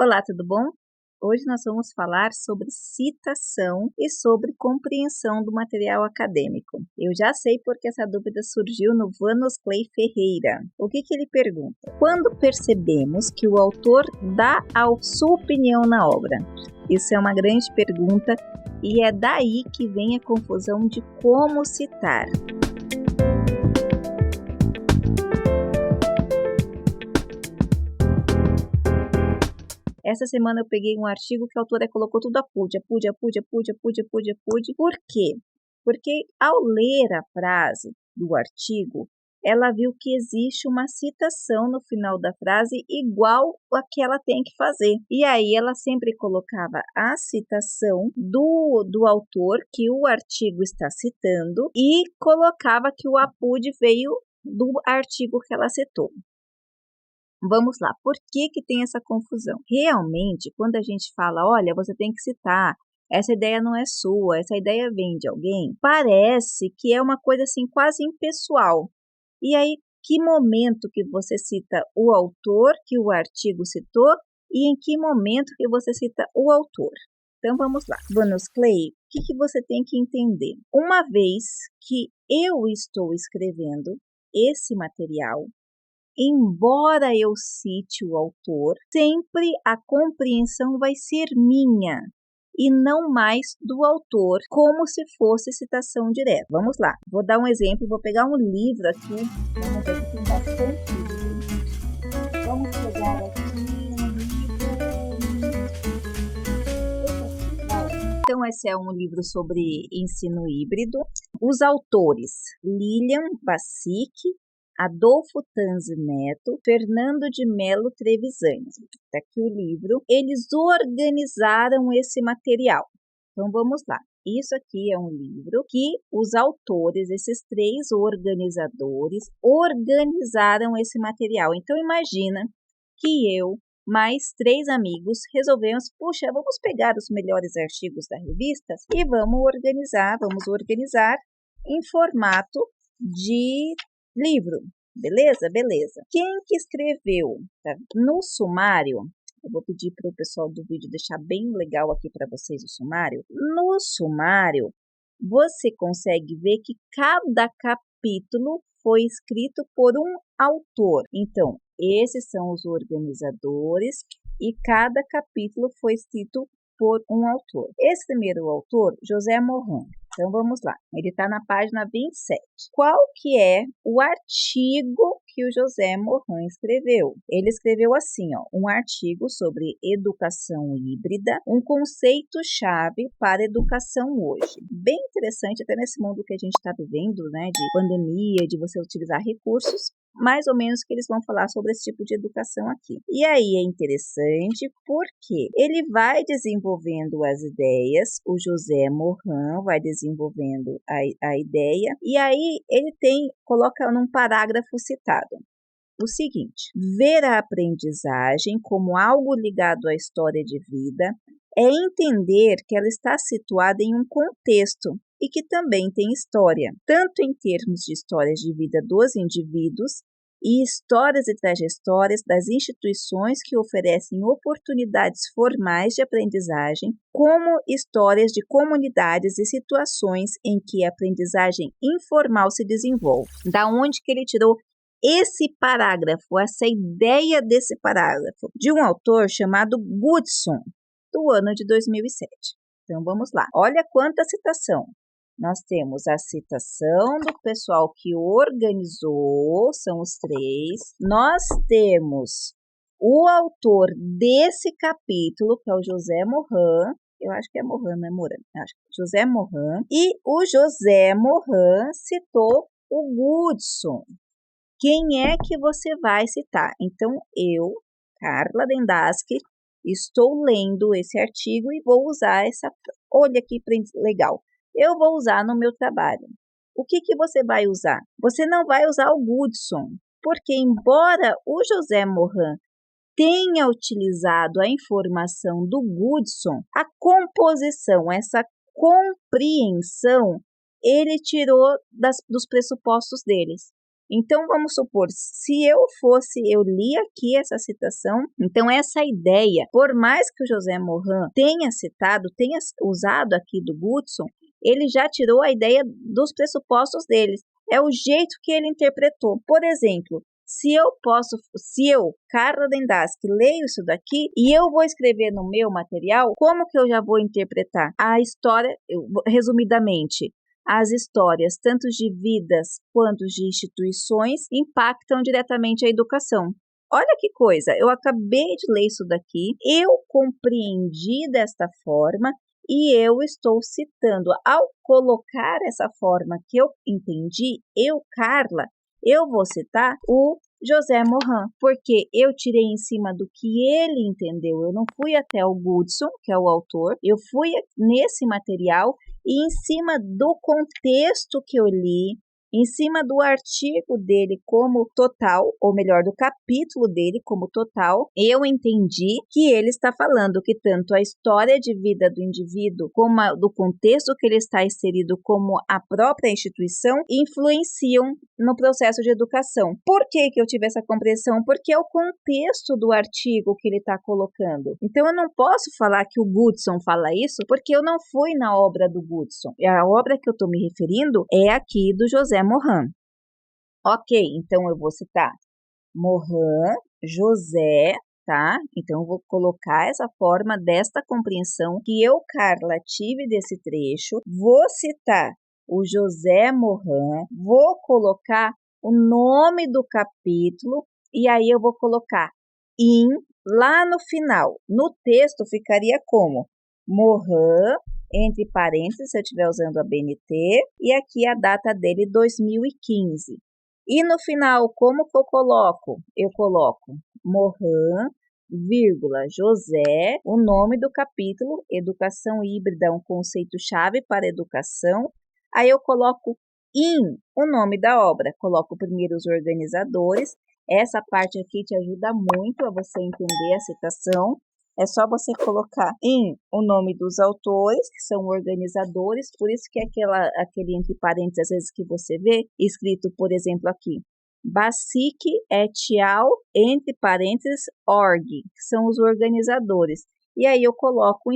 Olá, tudo bom? Hoje nós vamos falar sobre citação e sobre compreensão do material acadêmico. Eu já sei porque essa dúvida surgiu no Vanos Clay Ferreira. O que ele pergunta? Quando percebemos que o autor dá a sua opinião na obra? Isso é uma grande pergunta e é daí que vem a confusão de como citar. Essa semana eu peguei um artigo que a autora colocou tudo apude. Por quê? Porque ao ler a frase do artigo, ela viu que existe uma citação no final da frase igual a que ela tem que fazer. E aí ela sempre colocava a citação do autor que o artigo está citando e colocava que o apude veio do artigo que ela citou. Vamos lá, por que tem essa confusão? Realmente, quando a gente fala, olha, você tem que citar, essa ideia não é sua, essa ideia vem de alguém, parece que é uma coisa assim quase impessoal. E aí, que momento que você cita o autor que o artigo citou e em que momento que você cita o autor? Então, vamos lá. Vanos Clay, o que você tem que entender? Uma vez que eu estou escrevendo esse material, embora eu cite o autor, sempre a compreensão vai ser minha e não mais do autor, como se fosse citação direta. Vamos lá, vou dar um exemplo, vou pegar um livro aqui, vamos ver que tem bastante livro. Vamos pegar aqui um livro. Então, esse é um livro sobre ensino híbrido. Os autores, Lilian Bassic, Adolfo Tanzi Neto, Fernando de Melo Trevisani. Está aqui o livro. Eles organizaram esse material. Então, vamos lá. Isso aqui é um livro que os autores, esses 3 organizadores, organizaram esse material. Então, imagina que eu, mais 3 amigos, resolvemos, puxa, vamos pegar os melhores artigos da revista e vamos organizar em formato de livro, beleza? Beleza. Quem que escreveu? Tá? No sumário, eu vou pedir para o pessoal do vídeo deixar bem legal aqui para vocês o sumário. No sumário, você consegue ver que cada capítulo foi escrito por um autor. Então, esses são os organizadores e cada capítulo foi escrito por um autor. Esse primeiro autor, José Morran. Então, vamos lá. Ele está na página 27. Qual que é o artigo que o José Morran escreveu? Ele escreveu assim, ó, um artigo sobre educação híbrida, um conceito-chave para a educação hoje. Bem interessante, até nesse mundo que a gente está vivendo, né, de pandemia, de você utilizar recursos, mais ou menos que eles vão falar sobre esse tipo de educação aqui. E aí é interessante porque ele vai desenvolvendo as ideias, o José Morran vai desenvolvendo a ideia, e aí ele coloca num parágrafo citado o seguinte: ver a aprendizagem como algo ligado à história de vida é entender que ela está situada em um contexto e que também tem história, tanto em termos de histórias de vida dos indivíduos e histórias e trajetórias das instituições que oferecem oportunidades formais de aprendizagem, como histórias de comunidades e situações em que a aprendizagem informal se desenvolve. Da onde que ele tirou esse parágrafo, essa ideia desse parágrafo? De um autor chamado Goodson, do ano de 2007. Então, vamos lá. Olha quanta citação. Nós temos a citação do pessoal que organizou, são os 3. Nós temos o autor desse capítulo, que é o José Morran. Eu acho que é Morran, não é Moran. Acho que é José Morran. E o José Morran citou o Goodson. Quem é que você vai citar? Então, eu, Carla Dendaski, estou lendo esse artigo e vou usar essa... Olha que legal. Eu vou usar no meu trabalho. O que você vai usar? Você não vai usar o Goodson, porque embora o José Morran tenha utilizado a informação do Goodson, a composição, essa compreensão, ele tirou dos pressupostos deles. Então, vamos supor, se eu li aqui essa citação, então essa ideia, por mais que o José Morin tenha citado, tenha usado aqui do Goodson, ele já tirou a ideia dos pressupostos deles. É o jeito que ele interpretou. Por exemplo, se eu, Carla Dendaski, leio isso daqui e eu vou escrever no meu material, como que eu já vou interpretar a história, resumidamente? As histórias, tanto de vidas quanto de instituições, impactam diretamente a educação. Olha que coisa, eu acabei de ler isso daqui, eu compreendi desta forma e eu estou citando. Ao colocar essa forma que eu entendi, Carla, eu vou citar o José Morin, porque eu tirei em cima do que ele entendeu. Eu não fui até o Goodson, que é o autor, eu fui nesse material e em cima do contexto que eu li, em cima do artigo dele como total, ou melhor, do capítulo dele como total, eu entendi que ele está falando que tanto a história de vida do indivíduo, como do contexto que ele está inserido, como a própria instituição, influenciam no processo de educação. Por que eu tive essa compreensão? Porque é o contexto do artigo que ele está colocando. Então, eu não posso falar que o Goodson fala isso, porque eu não fui na obra do Goodson. A obra que eu estou me referindo é aqui do José Morin. Ok, então eu vou citar Morin, José, tá? Então eu vou colocar essa forma desta compreensão que eu, Carla, tive desse trecho. Vou citar o José Morin, vou colocar o nome do capítulo e aí eu vou colocar lá no final. No texto ficaria como Morin, entre parênteses, se eu estiver usando a BNT, e aqui a data dele, 2015. E no final, como que eu coloco? Eu coloco Morin, vírgula, José, o nome do capítulo, Educação Híbrida, um conceito-chave para a educação. Aí eu coloco o nome da obra, coloco primeiro os organizadores. Essa parte aqui te ajuda muito a você entender a citação. É só você colocar o nome dos autores, que são organizadores, por isso que é aquele entre parênteses, às vezes, que você vê, escrito, por exemplo, aqui, Basic et al., entre parênteses, org, que são os organizadores. E aí eu coloco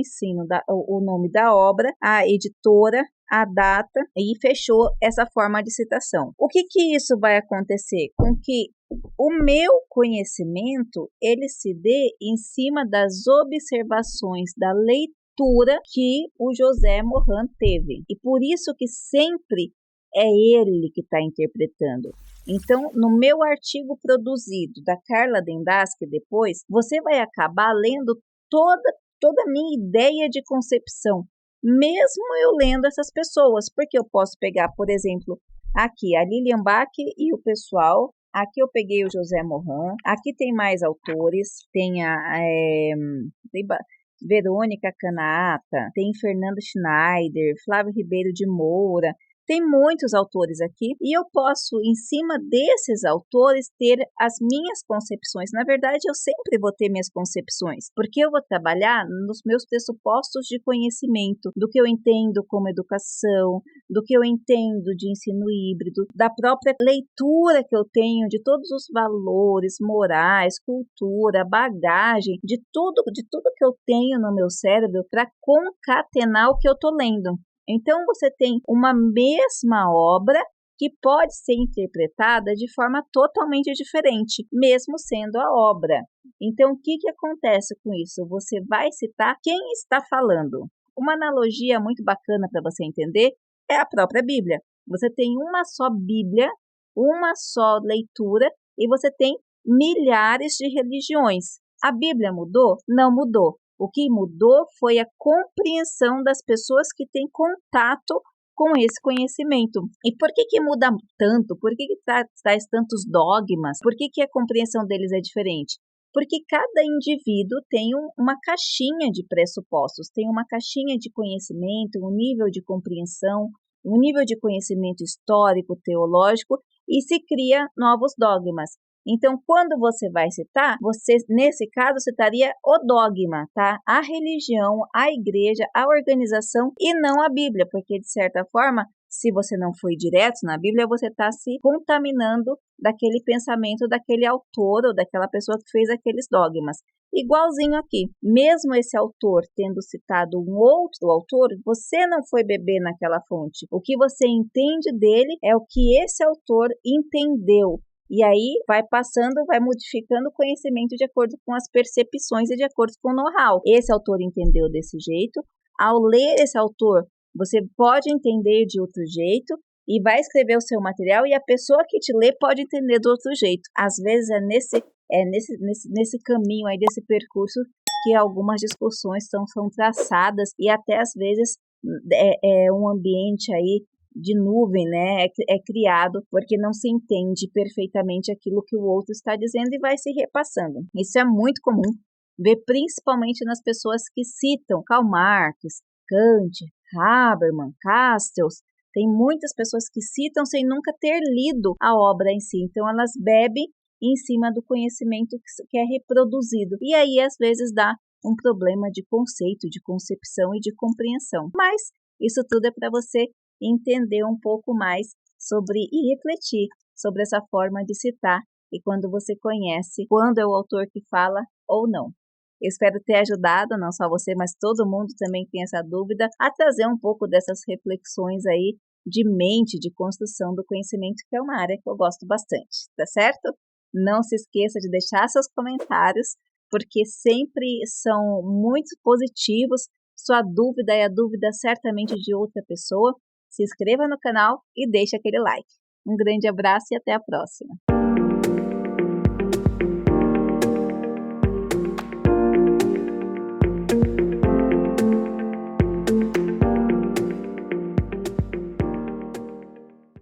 o nome da obra, a editora, a data e fechou essa forma de citação. O que isso vai acontecer? Com que o meu conhecimento, ele se dê em cima das observações da leitura que o José Morin teve. E por isso que sempre é ele que está interpretando. Então, no meu artigo produzido da Carla Dendaski depois, você vai acabar lendo toda a minha ideia de concepção, mesmo eu lendo essas pessoas, porque eu posso pegar, por exemplo, aqui a Lilian Bach e o pessoal, aqui eu peguei o José Morin, aqui tem mais autores, tem Verônica Canata, tem Fernando Schneider, Flávio Ribeiro de Moura, tem muitos autores aqui e eu posso, em cima desses autores, ter as minhas concepções. Na verdade, eu sempre vou ter minhas concepções, porque eu vou trabalhar nos meus pressupostos de conhecimento, do que eu entendo como educação, do que eu entendo de ensino híbrido, da própria leitura que eu tenho de todos os valores morais, cultura, bagagem, de tudo que eu tenho no meu cérebro para concatenar o que eu estou lendo. Então, você tem uma mesma obra que pode ser interpretada de forma totalmente diferente, mesmo sendo a obra. Então, o que acontece com isso? Você vai citar quem está falando. Uma analogia muito bacana para você entender é a própria Bíblia. Você tem uma só Bíblia, uma só leitura, e você tem milhares de religiões. A Bíblia mudou? Não mudou. O que mudou foi a compreensão das pessoas que têm contato com esse conhecimento. E por que muda tanto? Por que traz tantos dogmas? Por que a compreensão deles é diferente? Porque cada indivíduo tem uma caixinha de pressupostos, tem uma caixinha de conhecimento, um nível de compreensão, um nível de conhecimento histórico, teológico, e se cria novos dogmas. Então, quando você vai citar, você, nesse caso, citaria o dogma, tá? A religião, a igreja, a organização e não a Bíblia, porque, de certa forma, se você não foi direto na Bíblia, você está se contaminando daquele pensamento daquele autor ou daquela pessoa que fez aqueles dogmas. Igualzinho aqui, mesmo esse autor tendo citado um outro autor, você não foi beber naquela fonte. O que você entende dele é o que esse autor entendeu. E aí vai passando, vai modificando o conhecimento de acordo com as percepções e de acordo com o know-how. Esse autor entendeu desse jeito. Ao ler esse autor, você pode entender de outro jeito e vai escrever o seu material e a pessoa que te lê pode entender do outro jeito. Às vezes é nesse caminho aí, desse percurso, que algumas discussões são traçadas e até às vezes é um ambiente aí de nuvem, né, é criado porque não se entende perfeitamente aquilo que o outro está dizendo e vai se repassando. Isso é muito comum ver principalmente nas pessoas que citam Karl Marx, Kant, Habermas, Castells. Tem muitas pessoas que citam sem nunca ter lido a obra em si, então elas bebem em cima do conhecimento que é reproduzido. E aí, às vezes, dá um problema de conceito, de concepção e de compreensão. Mas isso tudo é para você entender um pouco mais sobre e refletir sobre essa forma de citar e quando você conhece quando é o autor que fala ou não. Eu espero ter ajudado, não só você, mas todo mundo também que tem essa dúvida, a trazer um pouco dessas reflexões aí de mente, de construção do conhecimento, que é uma área que eu gosto bastante, tá certo? Não se esqueça de deixar seus comentários, porque sempre são muito positivos. Sua dúvida é a dúvida certamente de outra pessoa. Se inscreva no canal e deixe aquele like. Um grande abraço e até a próxima!